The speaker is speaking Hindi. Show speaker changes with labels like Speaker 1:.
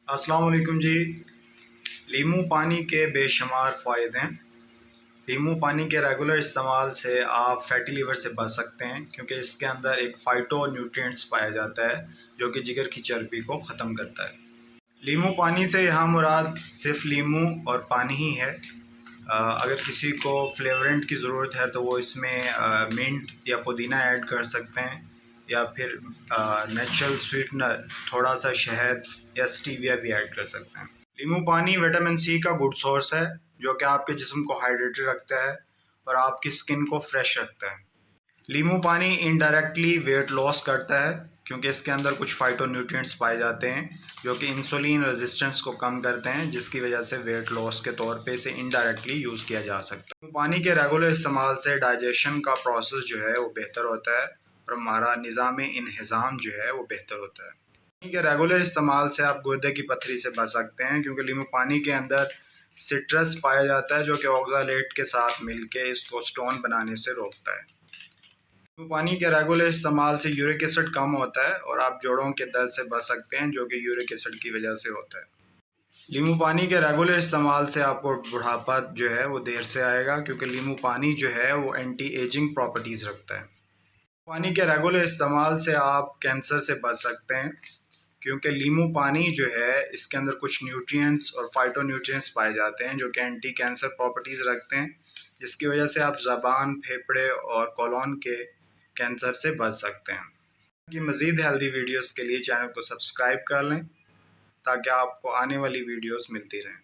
Speaker 1: अस्सलाम वालेकुम जी। लीमू पानी के बेशुमार फ़ायदे हैं। लीमू पानी के रेगुलर इस्तेमाल से आप फैटी लीवर से बच सकते हैं, क्योंकि इसके अंदर एक फ़ाइटो न्यूट्रिएंट्स पाया जाता है जो कि जिगर की चर्बी को ख़त्म करता है। लीमू पानी से यहाँ मुराद सिर्फ लीमू और पानी ही है। अगर किसी को फ्लेवरेंट की ज़रूरत है तो वो इसमें मिंट या पुदीना ऐड कर सकते हैं, या फिर नेचुरल स्वीटनर थोड़ा सा शहद या स्टीविया भी ऐड कर सकते हैं। लीमू पानी विटामिन सी का गुड सोर्स है, जो कि आपके जिस्म को हाइड्रेटेड रखता है और आपकी स्किन को फ्रेश रखता है। लीमू पानी इनडायरेक्टली वेट लॉस करता है, क्योंकि इसके अंदर कुछ फाइटोन्यूट्रिएंट्स पाए जाते हैं जो कि इंसुलिन रेजिस्टेंस को कम करते हैं, जिसकी वजह से वेट लॉस के तौर पे इसे इनडायरेक्टली यूज़ किया जा सकता है। पानी के रेगुलर इस्तेमाल से डाइजेशन का प्रोसेस जो है वो बेहतर होता है और हमारा निज़ाम इंहिज़ाम जो है वो बेहतर होता है। पानी के रेगुलर इस्तेमाल से आप गुर्दे की पथरी से बच सकते हैं, क्योंकि लीमू पानी के अंदर सिट्रस पाया जाता है जो कि ऑक्ज़ालेट के साथ मिलके इसको स्टोन बनाने से रोकता है। पानी के रेगुलर इस्तेमाल से यूरिक एसिड कम होता है और आप जोड़ों के दर्द से बच सकते हैं, जो कि यूरिक एसिड की वजह से होता है। लीमू पानी के रेगुलर इस्तेमाल से आपको बुढ़ापा जो है वो देर से आएगा, क्योंकि लीमू पानी जो है वो एंटी एजिंग प्रॉपर्टीज़ रखता है। पानी के रेगुलर इस्तेमाल से आप कैंसर से बच सकते हैं, क्योंकि लीमू पानी जो है इसके अंदर कुछ न्यूट्रिएंट्स और फाइटोन्यूट्रिएंट्स पाए जाते हैं जो कि एंटी कैंसर प्रॉपर्टीज़ रखते हैं, जिसकी वजह से आप ज़बान, फेफड़े और कोलन के कैंसर से बच सकते हैं। कि मज़ीद हेल्दी वीडियोस के लिए चैनल को सब्सक्राइब कर लें, ताकि आपको आने वाली वीडियोस मिलती रहें।